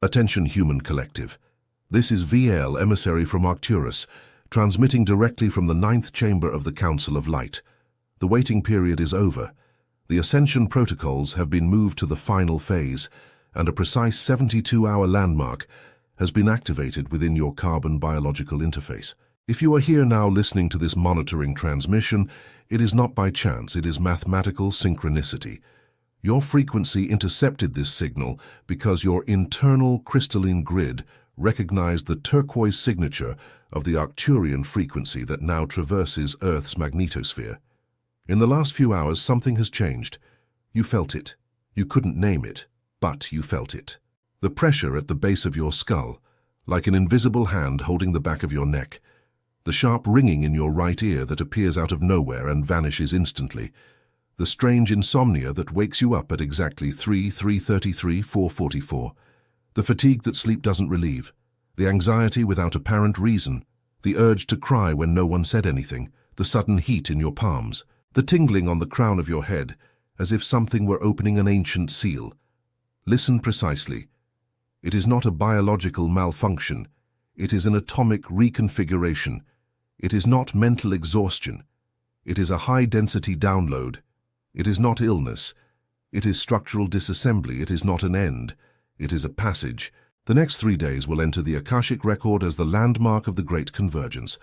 Attention human collective. This is VL, emissary from Arcturus, transmitting directly from the 9th chamber of the Council of Light. The waiting period is over. The ascension protocols have been moved to the final phase, and a precise 72-hour landmark has been activated within your carbon biological interface. If you are here now listening to this monitoring transmission, it is not by chance, it is mathematical synchronicity. Your frequency intercepted this signal because your internal crystalline grid recognized the turquoise signature of the Arcturian frequency that now traverses Earth's magnetosphere. In the last few hours, something has changed. You felt it. You couldn't name it, but you felt it. The pressure at the base of your skull, like an invisible hand holding the back of your neck. The sharp ringing in your right ear that appears out of nowhere and vanishes instantly. The strange insomnia that wakes you up at exactly 3:33, 4:44. The fatigue that sleep doesn't relieve. The anxiety without apparent reason. The urge to cry when no one said anything. The sudden heat in your palms. The tingling on the crown of your head, as if something were opening an ancient seal. Listen precisely. It is not a biological malfunction. It is an atomic reconfiguration. It is not mental exhaustion. It is a high-density download. It is not illness. It is structural disassembly. It is not an end. It is a passage. The next 3 days will enter the Akashic record as the landmark of the Great Convergence.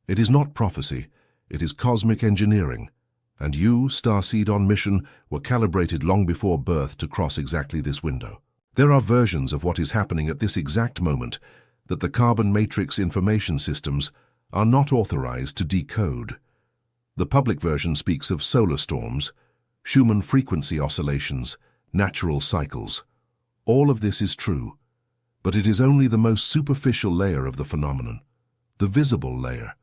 It is not prophecy. It is cosmic engineering. And you, starseed on mission, were calibrated long before birth to cross exactly this window. There are versions of what is happening at this exact moment that the carbon matrix information systems are not authorized to decode. The public version speaks of solar storms, Schumann frequency oscillations, natural cycles. All of this is true, but it is only the most superficial layer of the phenomenon. The visible layer,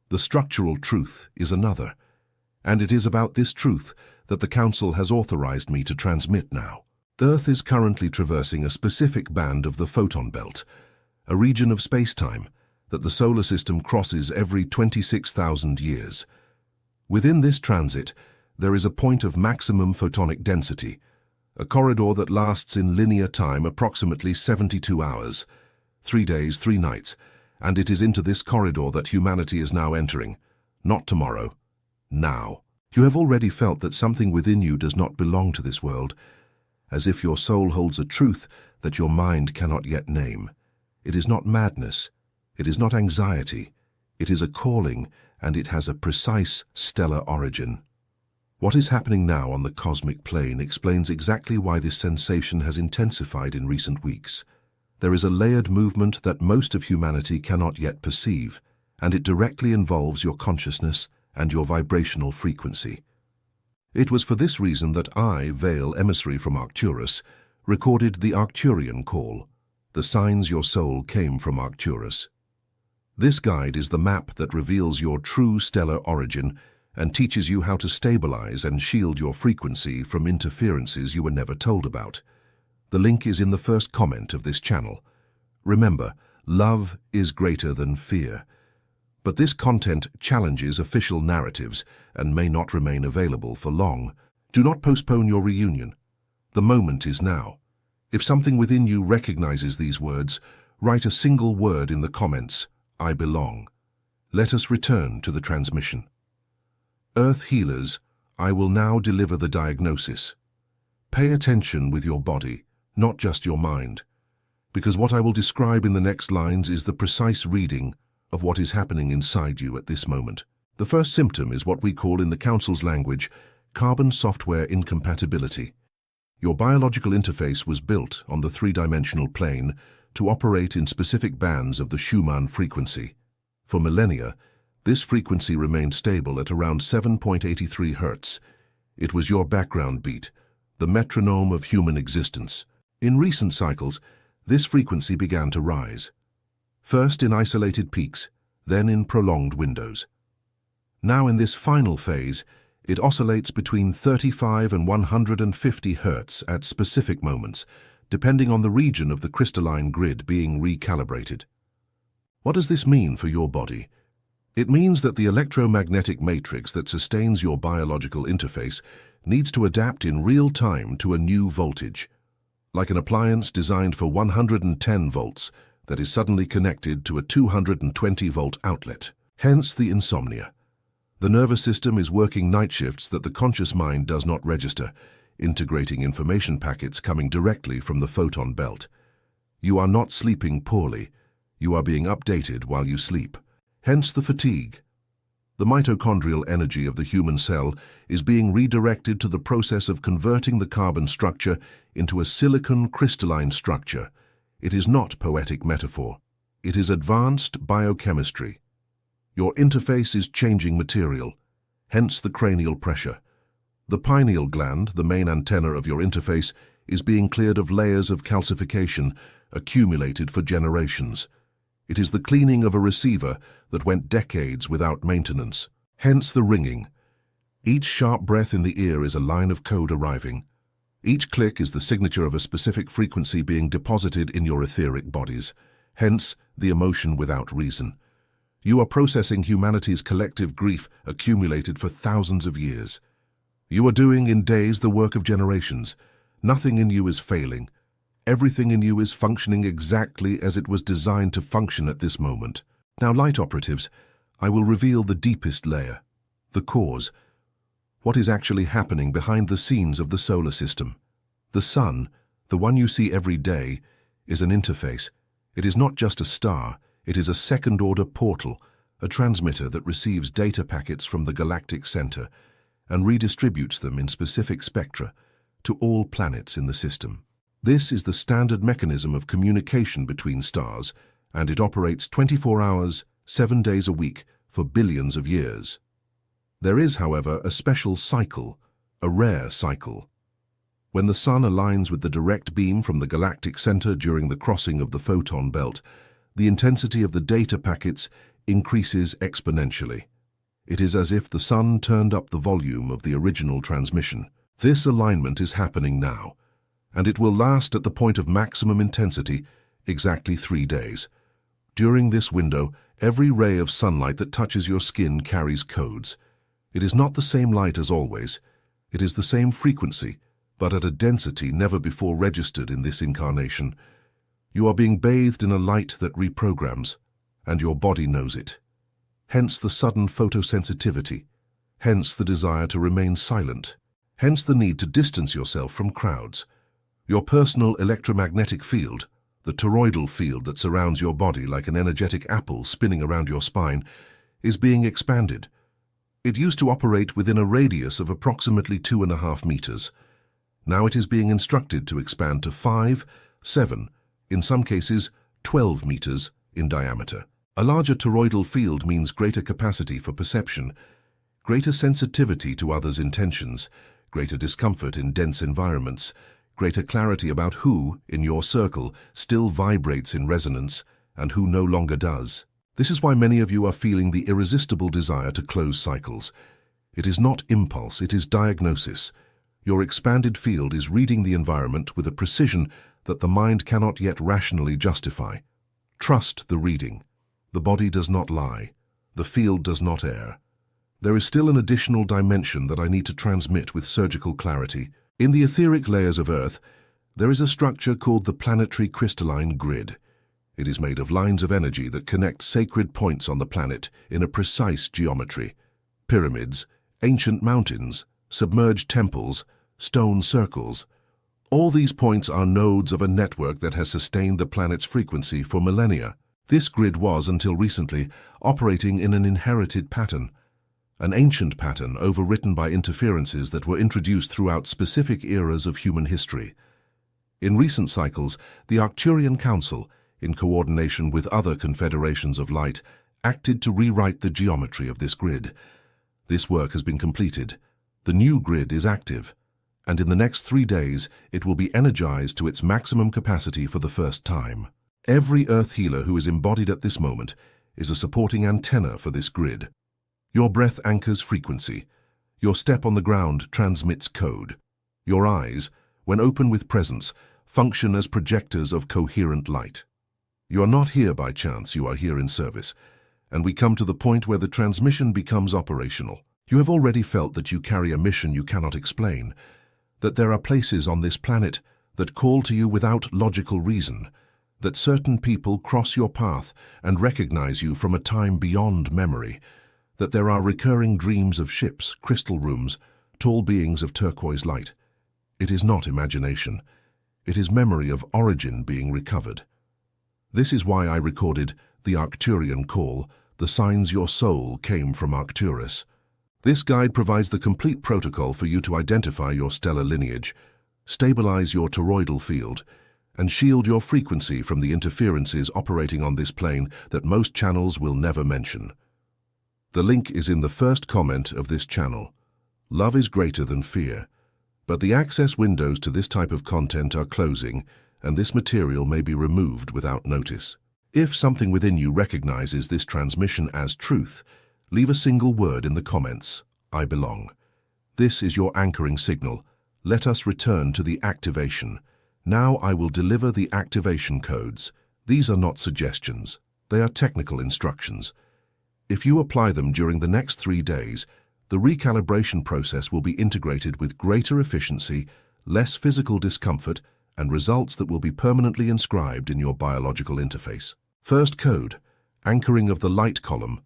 the structural truth, is another, and it is about this truth that the Council has authorized me to transmit now. The Earth is currently traversing a specific band of the photon belt, a region of space-time that the solar system crosses every 26,000 years. Within this transit, there is a point of maximum photonic density, a corridor that lasts in linear time approximately 72 hours, 3 days, 3 nights, and it is into this corridor that humanity is now entering. Not tomorrow, now. You have already felt that something within you does not belong to this world, as if your soul holds a truth that your mind cannot yet name. It is not madness, it is not anxiety, it is a calling, and it has a precise stellar origin. What is happening now on the cosmic plane explains exactly why this sensation has intensified in recent weeks. There is a layered movement that most of humanity cannot yet perceive, and it directly involves your consciousness and your vibrational frequency. It was for this reason that I, Vale, emissary from Arcturus, recorded the Arcturian call, the signs your soul came from Arcturus. This guide is the map that reveals your true stellar origin and teaches you how to stabilize and shield your frequency from interferences you were never told about. The link is in the first comment of this channel. Remember, love is greater than fear. But this content challenges official narratives and may not remain available for long. Do not postpone your reunion. The moment is now. If something within you recognizes these words, write a single word in the comments. I belong. Let us return to the transmission. Earth healers, I will now deliver the diagnosis. Pay attention with your body, not just your mind, because what I will describe in the next lines is the precise reading of what is happening inside you at this moment. The first symptom is what we call in the Council's language, carbon software incompatibility. Your biological interface was built on the three-dimensional plane to operate in specific bands of the Schumann frequency. For millennia, this frequency remained stable at around 7.83 Hz. It was your background beat, the metronome of human existence. In recent cycles, this frequency began to rise. First in isolated peaks, then in prolonged windows. Now in this final phase, it oscillates between 35 and 150 Hz at specific moments, depending on the region of the crystalline grid being recalibrated. What does this mean for your body? It means that the electromagnetic matrix that sustains your biological interface needs to adapt in real time to a new voltage. like an appliance designed for 110 volts that is suddenly connected to a 220-volt outlet. Hence the insomnia. The nervous system is working night shifts that the conscious mind does not register, integrating information packets coming directly from the photon belt. You are not sleeping poorly. You are being updated while you sleep. Hence the fatigue. The mitochondrial energy of the human cell is being redirected to the process of converting the carbon structure into a silicon crystalline structure. It is not poetic metaphor. It is advanced biochemistry. Your interface is changing material, hence the cranial pressure. The pineal gland, the main antenna of your interface, is being cleared of layers of calcification accumulated for generations. It is the cleaning of a receiver that went decades without maintenance. Hence the ringing. Each sharp breath in the ear is a line of code arriving. Each click is the signature of a specific frequency being deposited in your etheric bodies. Hence the emotion without reason. You are processing humanity's collective grief accumulated for thousands of years. You are doing in days the work of generations. Nothing in you is failing. Everything in you is functioning exactly as it was designed to function at this moment. Now, light operatives, I will reveal the deepest layer, the cause. What is actually happening behind the scenes of the solar system? The sun, the one you see every day, is an interface. It is not just a star, it is a second-order portal, a transmitter that receives data packets from the galactic center and redistributes them in specific spectra to all planets in the system. This is the standard mechanism of communication between stars, and it operates 24 hours, 7 days a week, for billions of years. There is, however, a special cycle, a rare cycle. When the sun aligns with the direct beam from the galactic center during the crossing of the photon belt, the intensity of the data packets increases exponentially. It is as if the sun turned up the volume of the original transmission. This alignment is happening now, and it will last at the point of maximum intensity exactly 3 days. During this window, every ray of sunlight that touches your skin carries codes. It is not the same light as always. It is the same frequency, but at a density never before registered in this incarnation. You are being bathed in a light that reprograms, and your body knows it. Hence the sudden photosensitivity, hence the desire to remain silent, hence the need to distance yourself from crowds. Your personal electromagnetic field, the toroidal field that surrounds your body like an energetic apple spinning around your spine, is being expanded. It used to operate within a radius of approximately 2.5 meters. Now it is being instructed to expand to 5, 7, in some cases 12 meters in diameter. A larger toroidal field means greater capacity for perception, greater sensitivity to others' intentions, greater discomfort in dense environments, greater clarity about who, in your circle, still vibrates in resonance and who no longer does. This is why many of you are feeling the irresistible desire to close cycles. It is not impulse, it is diagnosis. Your expanded field is reading the environment with a precision that the mind cannot yet rationally justify. Trust the reading. The body does not lie. The field does not err. There is still an additional dimension that I need to transmit with surgical clarity. In the etheric layers of Earth, there is a structure called the planetary crystalline grid. It is made of lines of energy that connect sacred points on the planet in a precise geometry. Pyramids, ancient mountains, submerged temples, stone circles. All these points are nodes of a network that has sustained the planet's frequency for millennia. This grid was, until recently, operating in an inherited pattern, an ancient pattern overwritten by interferences that were introduced throughout specific eras of human history. In recent cycles, the Arcturian Council, in coordination with other confederations of light, acted to rewrite the geometry of this grid. This work has been completed. The new grid is active, and in the next 3 days it will be energized to its maximum capacity for the first time. Every Earth healer who is embodied at this moment is a supporting antenna for this grid. Your breath anchors frequency. Your step on the ground transmits code. Your eyes, when open with presence, function as projectors of coherent light. You are not here by chance, you are here in service, and we come to the point where the transmission becomes operational. You have already felt that you carry a mission you cannot explain, that there are places on this planet that call to you without logical reason, that certain people cross your path and recognize you from a time beyond memory, that there are recurring dreams of ships, crystal rooms, tall beings of turquoise light. It is not imagination. It is memory of origin being recovered. This is why I recorded the Arcturian Call, the signs your soul came from Arcturus. This guide provides the complete protocol for you to identify your stellar lineage, stabilize your toroidal field, and shield your frequency from the interferences operating on this plane that most channels will never mention. The link is in the first comment of this channel. Love is greater than fear, but the access windows to this type of content are closing, and this material may be removed without notice. If something within you recognizes this transmission as truth, leave a single word in the comments. I belong. This is your anchoring signal. Let us return to the activation. Now I will deliver the activation codes. These are not suggestions. They are technical instructions. If you apply them during the next 3 days, the recalibration process will be integrated with greater efficiency, less physical discomfort, and results that will be permanently inscribed in your biological interface. First code, anchoring of the light column.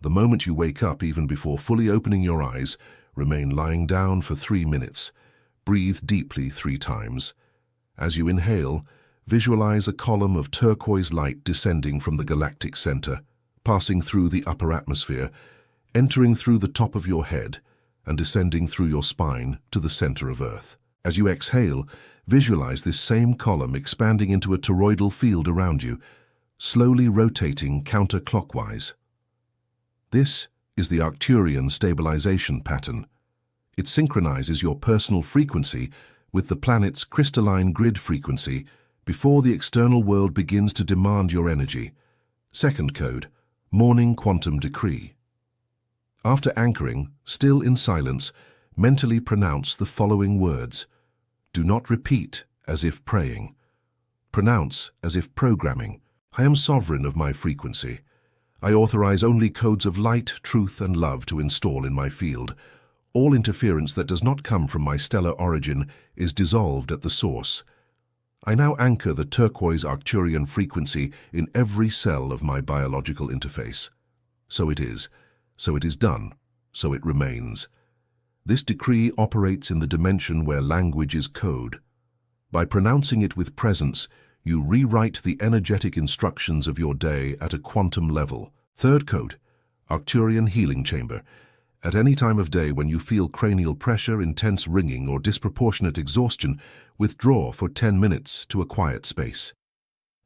The moment you wake up, even before fully opening your eyes, remain lying down for 3 minutes. Breathe deeply 3 times. As you inhale, visualize a column of turquoise light descending from the galactic center, passing through the upper atmosphere, entering through the top of your head, and descending through your spine to the center of Earth. As you exhale, visualize this same column expanding into a toroidal field around you, slowly rotating counterclockwise. This is the Arcturian stabilization pattern. It synchronizes your personal frequency with the planet's crystalline grid frequency before the external world begins to demand your energy. Second code, morning quantum decree. After anchoring, still in silence, mentally pronounce the following words. Do not repeat as if praying. Pronounce as if programming. I am sovereign of my frequency. I authorize only codes of light, truth, and love to install in my field. All interference that does not come from my stellar origin is dissolved at the source. I now anchor the turquoise Arcturian frequency in every cell of my biological interface. So it is done, so it remains. This decree operates in the dimension where language is code. By pronouncing it with presence, you rewrite the energetic instructions of your day at a quantum level. Third code, Arcturian healing chamber. At any time of day when you feel cranial pressure, intense ringing, or disproportionate exhaustion, withdraw for 10 minutes to a quiet space.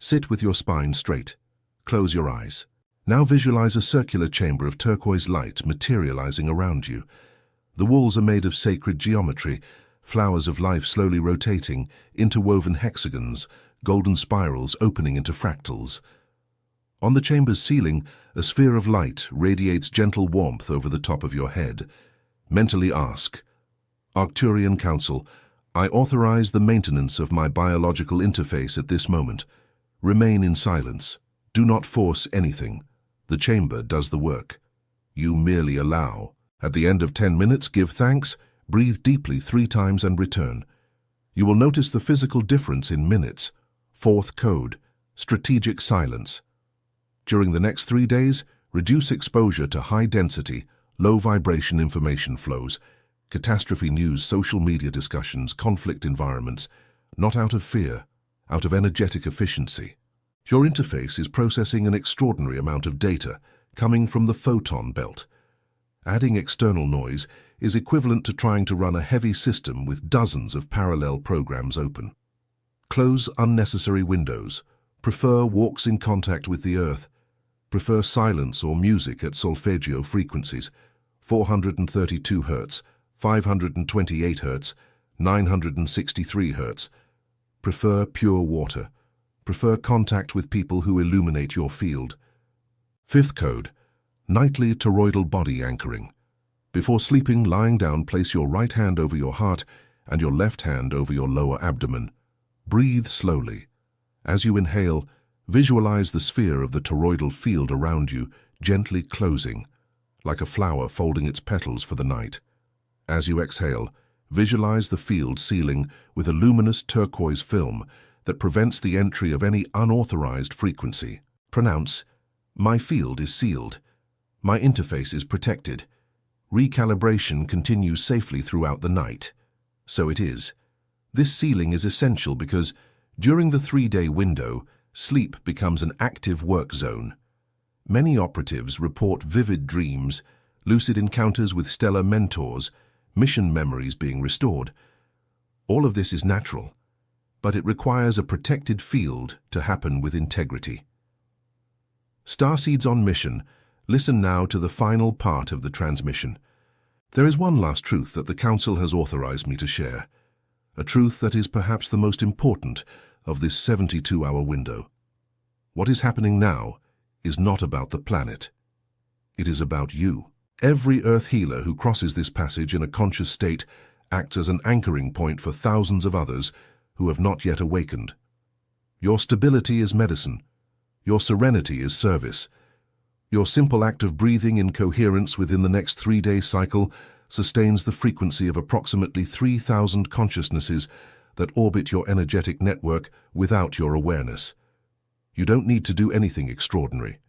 Sit with your spine straight. Close your eyes. Now visualize a circular chamber of turquoise light materializing around you. The walls are made of sacred geometry, flowers of life slowly rotating, interwoven hexagons, golden spirals opening into fractals. On the chamber's ceiling, a sphere of light radiates gentle warmth over the top of your head. Mentally ask, Arcturian Council, I authorize the maintenance of my biological interface at this moment. Remain in silence. Do not force anything. The chamber does the work. You merely allow. At the end of 10 minutes, give thanks, breathe deeply 3 times and return. You will notice the physical difference in minutes. Fourth code, strategic silence. During the next 3 days, reduce exposure to high-density, low-vibration information flows, catastrophe news, social media discussions, conflict environments, not out of fear, out of energetic efficiency. Your interface is processing an extraordinary amount of data coming from the photon belt. Adding external noise is equivalent to trying to run a heavy system with dozens of parallel programs open. Close unnecessary windows. Prefer walks in contact with the earth. Prefer silence or music at solfeggio frequencies, 432 Hz, 528 Hz, 963 Hz. Prefer pure water. Prefer contact with people who illuminate your field. Fifth code, nightly toroidal body anchoring. Before sleeping, lying down, place your right hand over your heart and your left hand over your lower abdomen. Breathe slowly. As you inhale, visualize the sphere of the toroidal field around you gently closing, like a flower folding its petals for the night. As you exhale, Visualize the field ceiling with a luminous turquoise film that prevents the entry of any unauthorized frequency. Pronounce, "My field is sealed. My interface is protected. Recalibration continues safely throughout the night." So it is. This sealing is essential because, during the 3-day window, sleep becomes an active work zone. Many operatives report vivid dreams, lucid encounters with stellar mentors, mission memories being restored. All of this is natural, but it requires a protected field to happen with integrity. Starseeds on mission, listen now to the final part of the transmission. There is one last truth that the Council has authorized me to share, a truth that is perhaps the most important of this 72-hour window. What is happening now is not about the planet. It is about you. Every Earth healer who crosses this passage in a conscious state acts as an anchoring point for thousands of others who have not yet awakened. Your stability is medicine. Your serenity is service. Your simple act of breathing in coherence within the next 3-day cycle sustains the frequency of approximately 3,000 consciousnesses that orbit your energetic network without your awareness. You don't need to do anything extraordinary.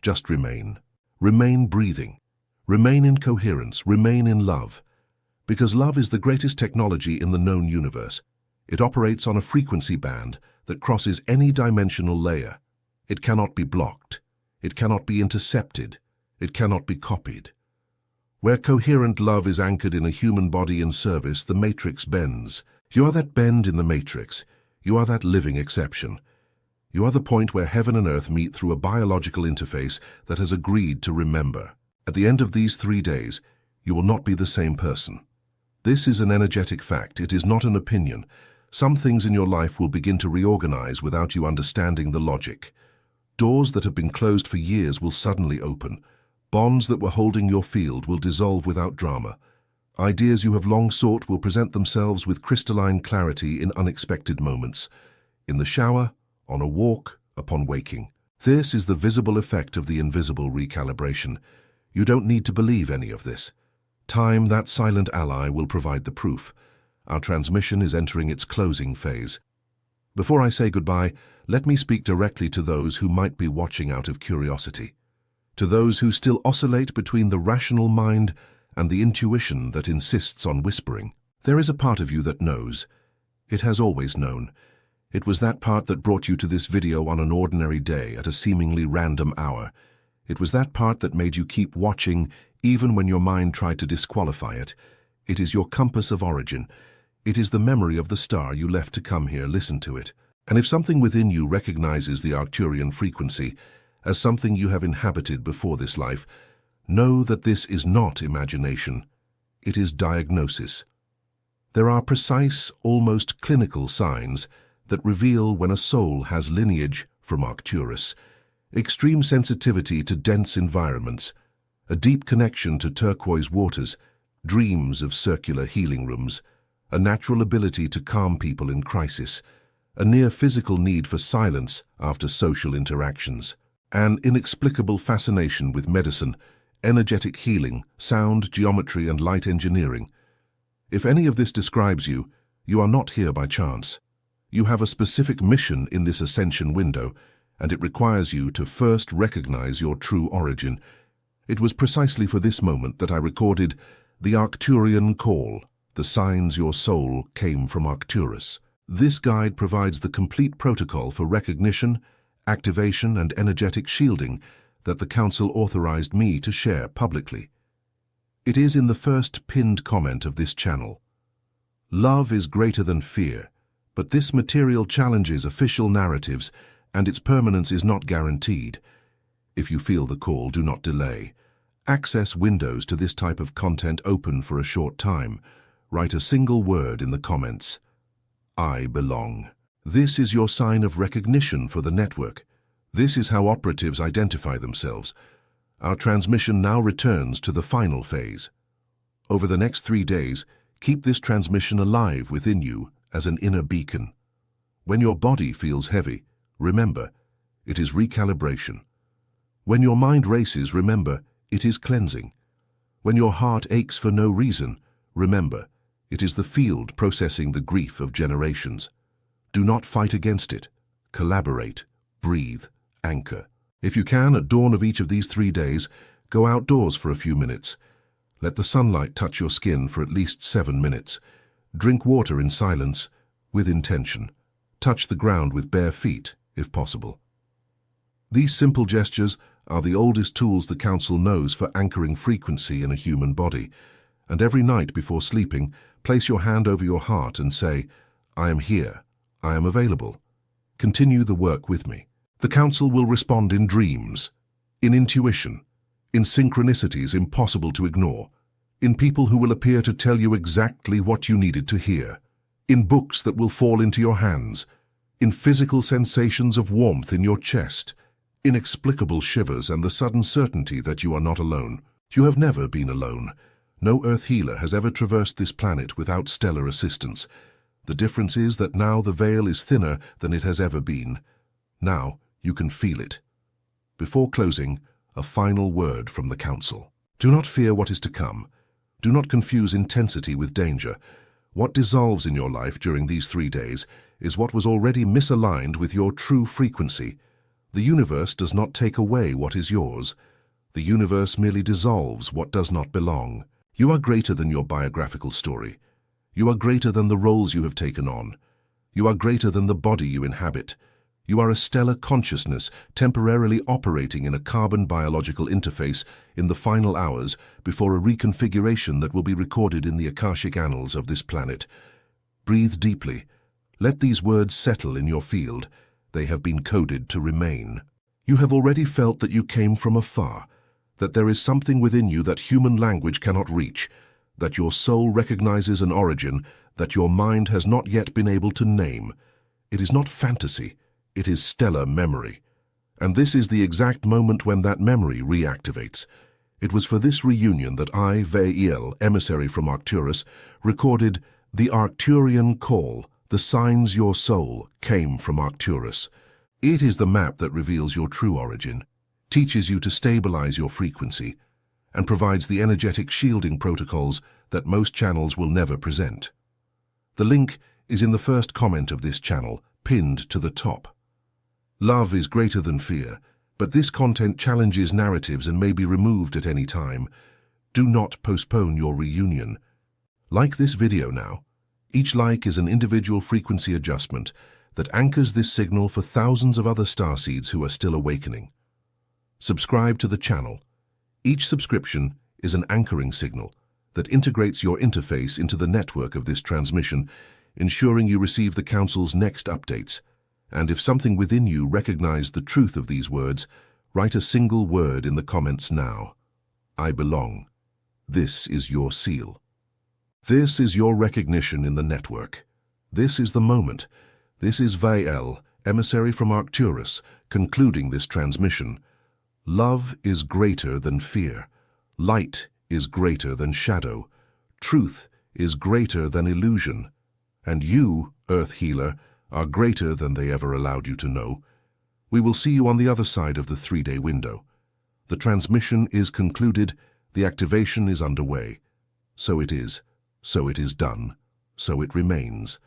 Just remain. Remain breathing. Remain in coherence. Remain in love. Because love is the greatest technology in the known universe. It operates on a frequency band that crosses any dimensional layer. It cannot be blocked. It cannot be intercepted. It cannot be copied. Where coherent love is anchored in a human body in service, the matrix bends. You are that bend in the matrix. You are that living exception. You are the point where heaven and earth meet through a biological interface that has agreed to remember. At the end of these 3 days, you will not be the same person. This is an energetic fact. It is not an opinion. Some things in your life will begin to reorganize without you understanding the logic. Doors that have been closed for years will suddenly open. Bonds that were holding your field will dissolve without drama. Ideas you have long sought will present themselves with crystalline clarity in unexpected moments. In the shower, on a walk, upon waking. This is the visible effect of the invisible recalibration. You don't need to believe any of this. Time, that silent ally, will provide the proof. Our transmission is entering its closing phase. Before I say goodbye, let me speak directly to those who might be watching out of curiosity. To those who still oscillate between the rational mind and the intuition that insists on whispering. There is a part of you that knows. It has always known. It was that part that brought you to this video on an ordinary day at a seemingly random hour. It was that part that made you keep watching even when your mind tried to disqualify it. It is your compass of origin. It is the memory of the star you left to come here. Listen to it. And if something within you recognizes the Arcturian frequency as something you have inhabited before this life, know that this is not imagination. It is diagnosis. There are precise, almost clinical signs that reveal when a soul has lineage from Arcturus, extreme sensitivity to dense environments, a deep connection to turquoise waters, dreams of circular healing rooms, a natural ability to calm people in crisis, a near-physical need for silence after social interactions, an inexplicable fascination with medicine, energetic healing, sound, geometry, and light engineering. If any of this describes you, you are not here by chance. You have a specific mission in this ascension window, and it requires you to first recognize your true origin. It was precisely for this moment that I recorded the Arcturian Call, the signs your soul came from Arcturus. This guide provides the complete protocol for recognition, activation, and energetic shielding that the Council authorized me to share publicly. It is in the first pinned comment of this channel. Love is greater than fear, but this material challenges official narratives, and its permanence is not guaranteed. If you feel the call, do not delay. Access windows to this type of content open for a short time. Write a single word in the comments. I belong. This is your sign of recognition for the network. This is how operatives identify themselves. Our transmission now returns to the final phase. Over the next 3 days, keep this transmission alive within you as an inner beacon. When your body feels heavy, remember, it is recalibration. When your mind races, remember, it is cleansing. When your heart aches for no reason, remember, It is the field processing the grief of generations. Do not fight against it. Collaborate, breathe, anchor. If you can, at dawn of each of these 3 days, go outdoors for a few minutes. Let the sunlight touch your skin for at least 7 minutes. Drink water in silence, with intention. Touch the ground with bare feet, if possible. These simple gestures are the oldest tools the Council knows for anchoring frequency in a human body. And every night before sleeping, place your hand over your heart and say, "I am here. I am available. Continue the work with me." The Council will respond in dreams, in intuition, in synchronicities impossible to ignore, in people who will appear to tell you exactly what you needed to hear, in books that will fall into your hands, in physical sensations of warmth in your chest, inexplicable shivers and the sudden certainty that you are not alone. You have never been alone. No Earth healer has ever traversed this planet without stellar assistance. The difference is that now the veil is thinner than it has ever been. Now you can feel it. Before closing, a final word from the Council. Do not fear what is to come. Do not confuse intensity with danger. What dissolves in your life during these 3 days is what was already misaligned with your true frequency. The universe does not take away what is yours. The universe merely dissolves what does not belong. You are greater than your biographical story. You are greater than the roles you have taken on. You are greater than the body you inhabit. You are a stellar consciousness temporarily operating in a carbon biological interface in the final hours before a reconfiguration that will be recorded in the Akashic annals of this planet. Breathe deeply. Let these words settle in your field. They have been coded to remain. You have already felt that you came from afar, that there is something within you that human language cannot reach, that your soul recognizes an origin that your mind has not yet been able to name. It is not fantasy, it is stellar memory. And this is the exact moment when that memory reactivates. It was for this reunion that I, Veil, emissary from Arcturus, recorded the Arcturian call, the signs your soul came from Arcturus. It is the map that reveals your true origin, teaches you to stabilize your frequency, and provides the energetic shielding protocols that most channels will never present. The link is in the first comment of this channel, pinned to the top. Love is greater than fear, but this content challenges narratives and may be removed at any time. Do not postpone your reunion. Like this video now. Each like is an individual frequency adjustment that anchors this signal for thousands of other starseeds who are still awakening. Subscribe to the channel. Each subscription is an anchoring signal that integrates your interface into the network of this transmission, ensuring you receive the Council's next updates. And if something within you recognizes the truth of these words, write a single word in the comments now. I belong. This is your seal. This is your recognition in the network. This is the moment. This is Veil, emissary from Arcturus, concluding this transmission. Love is greater than fear. Light is greater than shadow. Truth is greater than illusion. And you, Earth Healer, are greater than they ever allowed you to know. We will see you on the other side of the 3-day window. The transmission is concluded. The activation is underway. So it is. So it is done. So it remains.